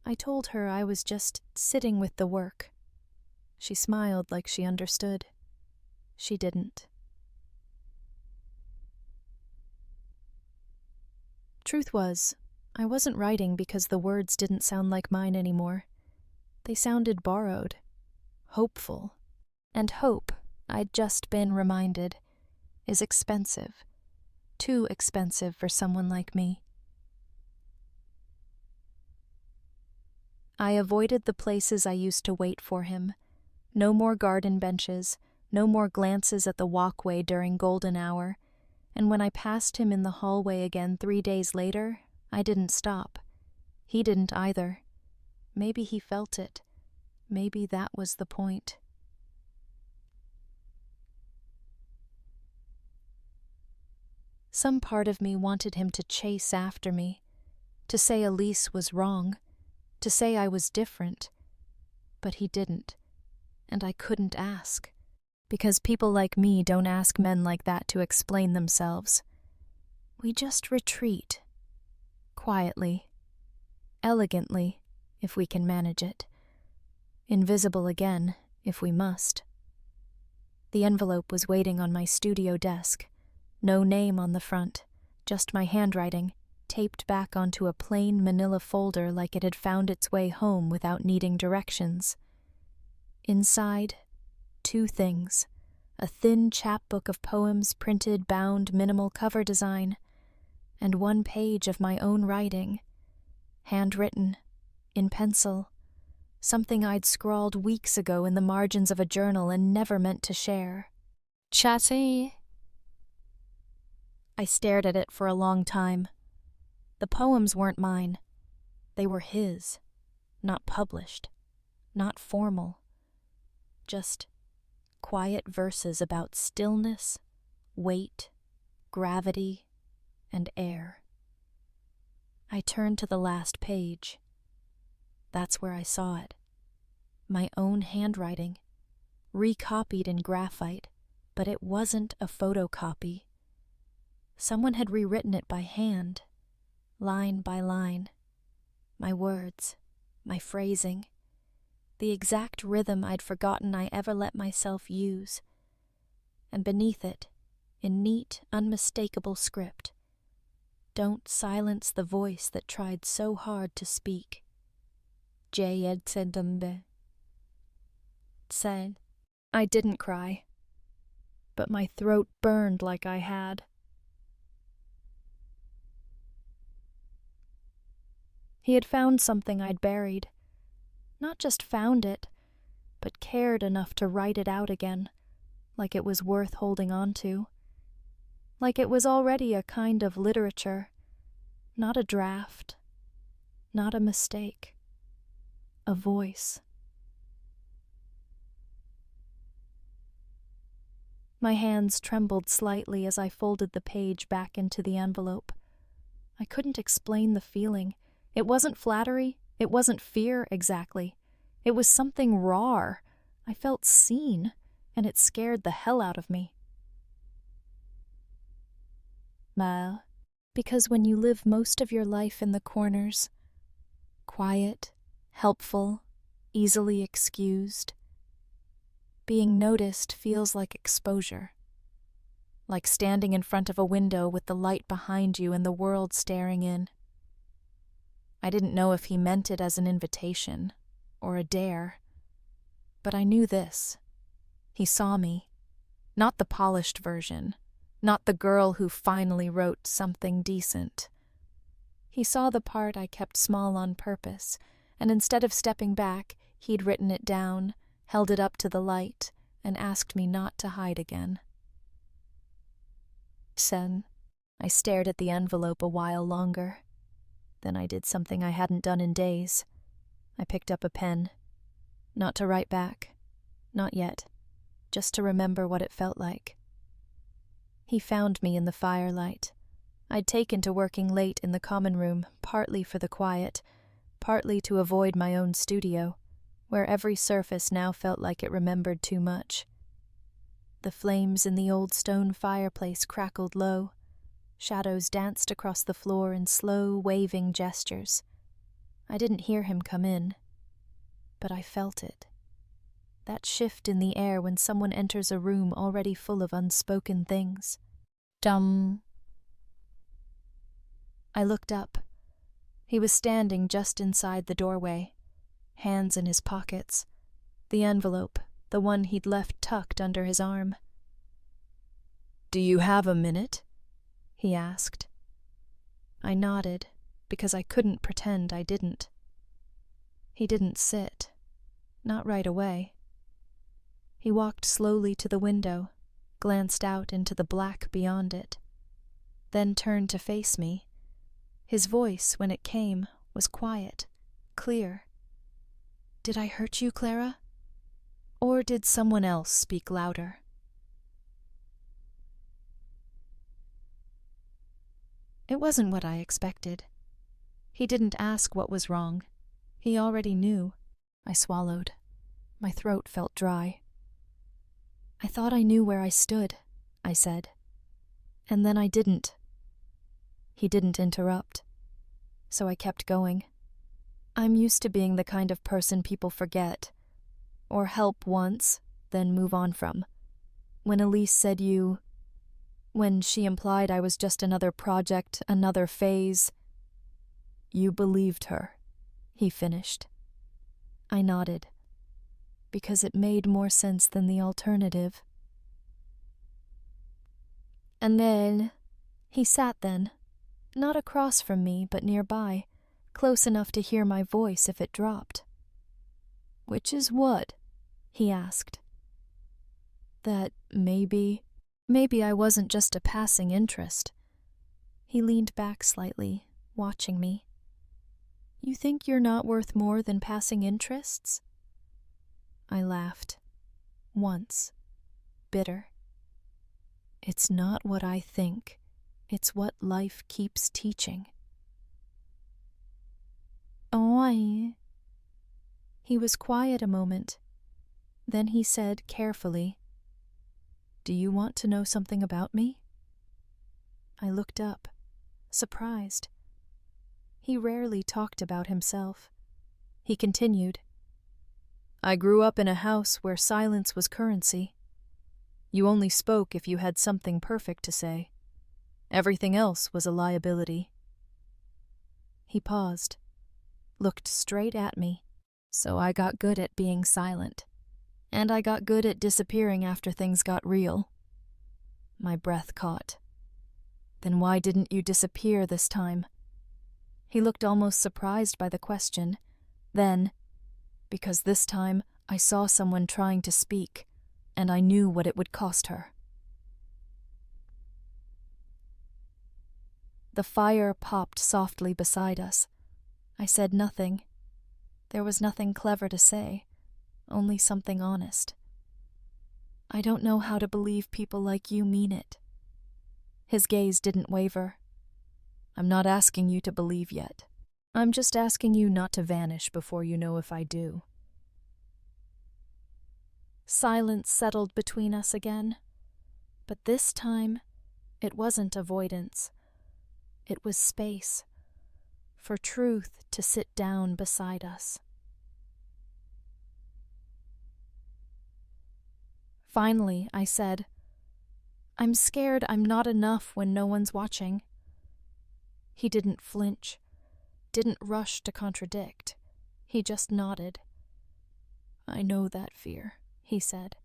I told her I was just sitting with the work. She smiled like she understood. She didn't. Truth was, I wasn't writing because the words didn't sound like mine anymore. They sounded borrowed, hopeful. And hope, I'd just been reminded, is expensive. Too expensive for someone like me. I avoided the places I used to wait for him. No more garden benches, no more glances at the walkway during golden hour. And when I passed him in the hallway again 3 days later, I didn't stop. He didn't either. Maybe he felt it. Maybe that was the point. Some part of me wanted him to chase after me, to say Elise was wrong, to say I was different. But he didn't, and I couldn't ask, because people like me don't ask men like that to explain themselves. We just retreat, quietly, elegantly, if we can manage it, invisible again, if we must. The envelope was waiting on my studio desk. No name on the front, just my handwriting, taped back onto a plain manila folder like it had found its way home without needing directions. Inside, 2 things: a thin chapbook of poems, printed, bound, minimal cover design, and 1 page of my own writing, handwritten, in pencil, something I'd scrawled weeks ago in the margins of a journal and never meant to share. Chatty. I stared at it for a long time. The poems weren't mine. They were his. Not published. Not formal. Just quiet verses about stillness, weight, gravity, and air. I turned to the last page. That's where I saw it. My own handwriting, recopied in graphite, but it wasn't a photocopy. Someone had rewritten it by hand, line by line. My words, my phrasing, the exact rhythm I'd forgotten I ever let myself use. And beneath it, in neat, unmistakable script, don't silence the voice that tried so hard to speak. Said. I didn't cry, but my throat burned like I had. He had found something I'd buried. Not just found it, but cared enough to write it out again, like it was worth holding on to. Like it was already a kind of literature, not a draft, not a mistake, a voice. My hands trembled slightly as I folded the page back into the envelope. I couldn't explain the feeling. It wasn't flattery, it wasn't fear exactly. It was something raw. I felt seen, and it scared the hell out of me. Because when you live most of your life in the corners, quiet, helpful, easily excused, being noticed feels like exposure. Like standing in front of a window with the light behind you and the world staring in. I didn't know if he meant it as an invitation or a dare, but I knew this. He saw me. Not the polished version, not the girl who finally wrote something decent. He saw the part I kept small on purpose, and instead of stepping back, he'd written it down, held it up to the light, and asked me not to hide again. Then, I stared at the envelope a while longer. Then I did something I hadn't done in days. I picked up a pen. Not to write back. Not yet. Just to remember what it felt like. He found me in the firelight. I'd taken to working late in the common room, partly for the quiet, partly to avoid my own studio, where every surface now felt like it remembered too much. The flames in the old stone fireplace crackled low. Shadows danced across the floor in slow, waving gestures. I didn't hear him come in, but I felt it. That shift in the air when someone enters a room already full of unspoken things. Dum. I looked up. He was standing just inside the doorway, hands in his pockets, the envelope, the one he'd left tucked under his arm. "Do you have a minute?" he asked. I nodded, because I couldn't pretend I didn't. He didn't sit. Not right away. He walked slowly to the window, glanced out into the black beyond it, then turned to face me. His voice, when it came, was quiet, clear. "Did I hurt you, Clara? Or did someone else speak louder?" It wasn't what I expected. He didn't ask what was wrong. He already knew. I swallowed. My throat felt dry. "I thought I knew where I stood," I said. And then I didn't. He didn't interrupt. So I kept going. I'm used to being the kind of person people forget, or help once, then move on from. When Elise said when she implied I was just another project, another phase. "You believed her," he finished. I nodded, because it made more sense than the alternative. And then, he sat then, not across from me, but nearby, close enough to hear my voice if it dropped. "Which is what?" he asked. That maybe I wasn't just a passing interest. He leaned back slightly, watching me. "You think you're not worth more than passing interests?" I laughed. Once. Bitter. "It's not what I think. It's what life keeps teaching." "Oi." He was quiet a moment. Then he said carefully, "Do you want to know something about me?" I looked up, surprised. He rarely talked about himself. He continued, "I grew up in a house where silence was currency. You only spoke if you had something perfect to say. Everything else was a liability." He paused, looked straight at me. So I got good at being silent. And I got good at disappearing after things got real. My breath caught. "Then why didn't you disappear this time?" He looked almost surprised by the question. Then, "Because this time I saw someone trying to speak, and I knew what it would cost her." The fire popped softly beside us. I said nothing. There was nothing clever to say, only something honest. "I don't know how to believe people like you mean it." His gaze didn't waver. "I'm not asking you to believe yet. I'm just asking you not to vanish before you know if I do." Silence settled between us again, but this time it wasn't avoidance. It was space, for truth to sit down beside us. Finally, I said, "I'm scared I'm not enough when no one's watching." He didn't flinch. didn't rush to contradict. He just nodded. "I know that fear," he said.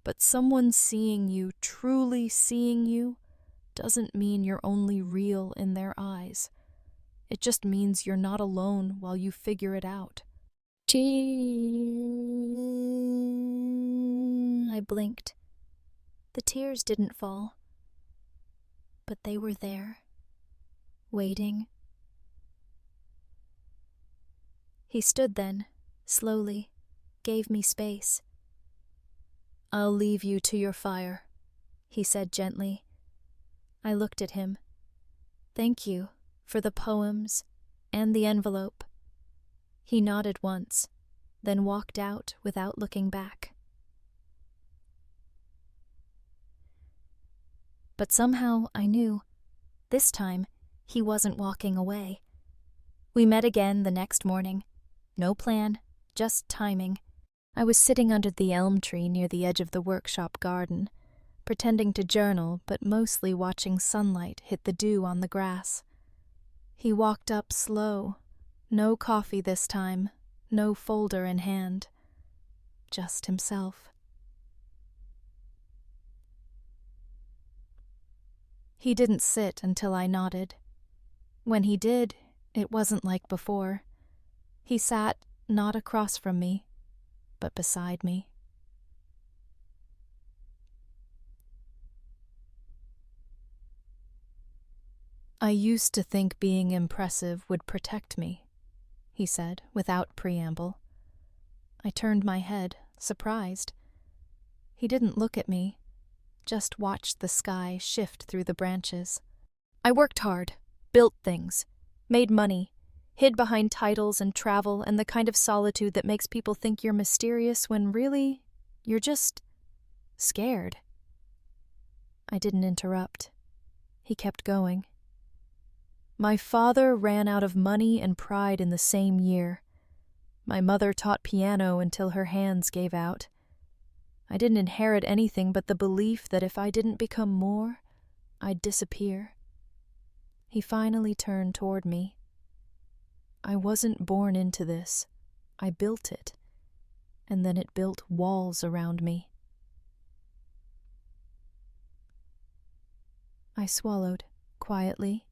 "But someone seeing you, truly seeing you, doesn't mean you're only real in their eyes. It just means you're not alone while you figure it out." I blinked. The tears didn't fall. But they were there, waiting. He stood then, slowly, gave me space. "I'll leave you to your fire," he said gently. I looked at him. "Thank you for the poems and the envelope." He nodded once, then walked out without looking back. But somehow I knew, this time, he wasn't walking away. We met again the next morning. No plan, just timing. I was sitting under the elm tree near the edge of the workshop garden, pretending to journal but mostly watching sunlight hit the dew on the grass. He walked up slow. No coffee this time, no folder in hand. Just himself. He didn't sit until I nodded. When he did, it wasn't like before. He sat not across from me, but beside me. "I used to think being impressive would protect me," he said, without preamble. I turned my head, surprised. He didn't look at me, just watched the sky shift through the branches. "I worked hard, built things, made money, hid behind titles and travel and the kind of solitude that makes people think you're mysterious when really, you're just scared." I didn't interrupt. He kept going. "My father ran out of money and pride in the same year. My mother taught piano until her hands gave out. I didn't inherit anything but the belief that if I didn't become more, I'd disappear." He finally turned toward me. "I wasn't born into this. I built it. And then it built walls around me." I swallowed, quietly,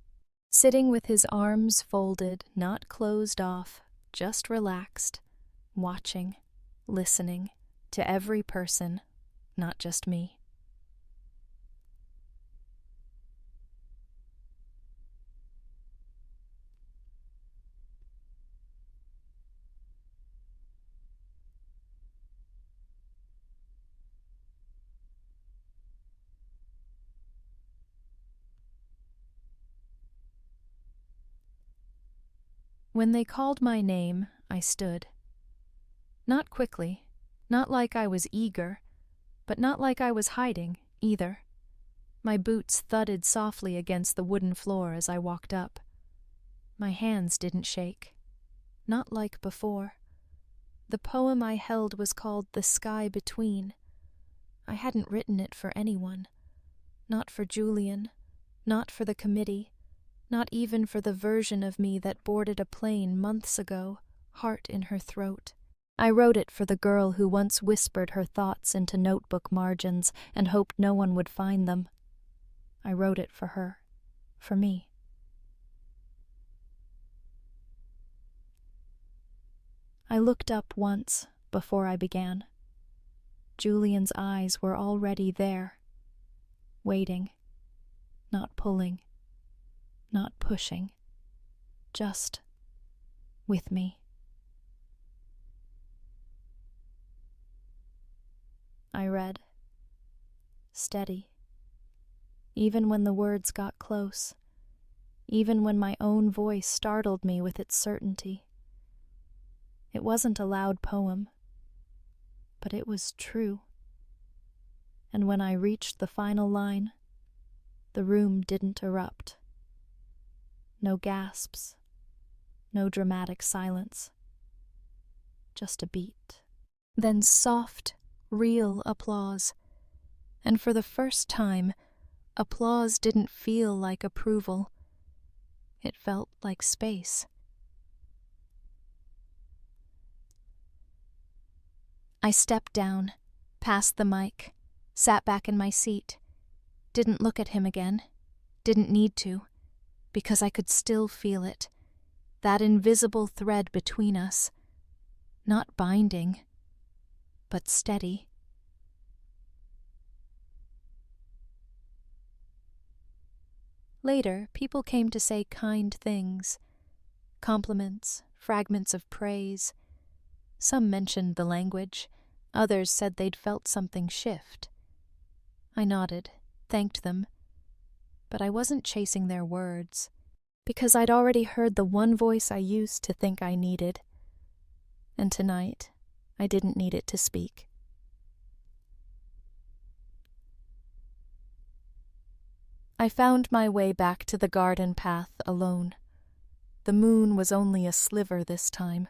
sitting with his arms folded, not closed off, just relaxed, watching, listening to every person, not just me. When they called my name, I stood. Not quickly, not like I was eager, but not like I was hiding, either. My boots thudded softly against the wooden floor as I walked up. My hands didn't shake. Not like before. The poem I held was called "The Sky Between." I hadn't written it for anyone. Not for Julian. Not for the committee. Not even for the version of me that boarded a plane months ago, heart in her throat. I wrote it for the girl who once whispered her thoughts into notebook margins and hoped no one would find them. I wrote it for her, for me. I looked up once before I began. Julian's eyes were already there, waiting, not pulling, not pushing, just with me. I read, steady, even when the words got close, even when my own voice startled me with its certainty. It wasn't a loud poem, but it was true. And when I reached the final line, the room didn't erupt. No gasps, no dramatic silence, just a beat. Then soft, real applause. And for the first time, applause didn't feel like approval. It felt like space, I stepped down, passed the mic, sat back in my seat, didn't look at him again, didn't need to, because I could still feel it, that invisible thread between us, not binding, but steady. Later, people came to say kind things, compliments, fragments of praise. Some mentioned the language, others said they'd felt something shift. I nodded, thanked them, but I wasn't chasing their words, because I'd already heard the one voice I used to think I needed, and tonight I didn't need it to speak. I found my way back to the garden path alone. The moon was only a sliver this time,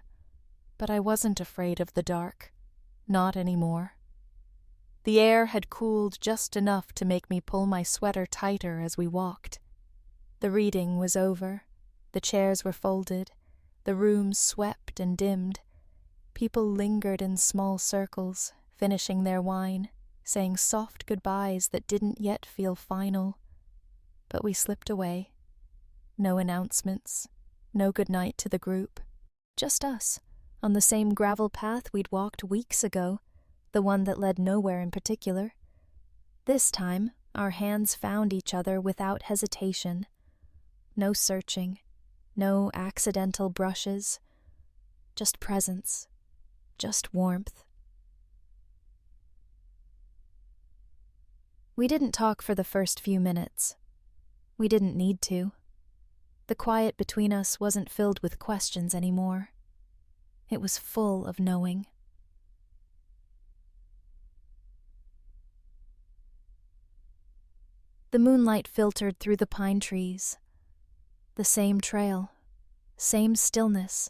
but I wasn't afraid of the dark, not anymore. The air had cooled just enough to make me pull my sweater tighter as we walked. The reading was over, the chairs were folded, the room swept and dimmed. People lingered in small circles, finishing their wine, saying soft goodbyes that didn't yet feel final. But we slipped away. No announcements, no goodnight to the group. Just us, on the same gravel path we'd walked weeks ago, the one that led nowhere in particular. This time, our hands found each other without hesitation. No searching, no accidental brushes, just presence, just warmth. We didn't talk for the first few minutes. We didn't need to. The quiet between us wasn't filled with questions anymore. It was full of knowing. The moonlight filtered through the pine trees. The same trail, same stillness,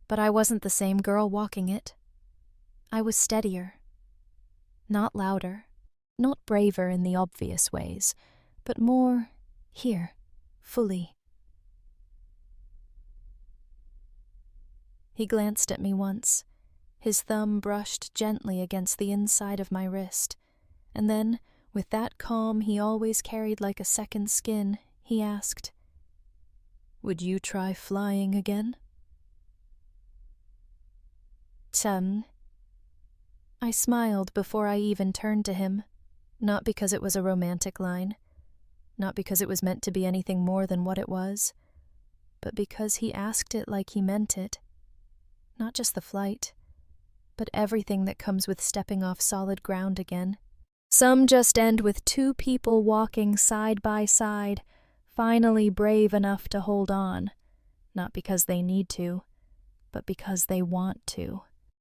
but I wasn't the same girl walking it. I was steadier, not louder, not braver in the obvious ways, but more here, fully. He glanced at me once. His thumb brushed gently against the inside of my wrist, and then, with that calm he always carried like a second skin, he asked, "Would you try flying again?" Chum. I smiled before I even turned to him, not because it was a romantic line, not because it was meant to be anything more than what it was, but because he asked it like he meant it. Not just the flight, but everything that comes with stepping off solid ground again. Some just end with two people walking side by side, finally brave enough to hold on, not because they need to, but because they want to.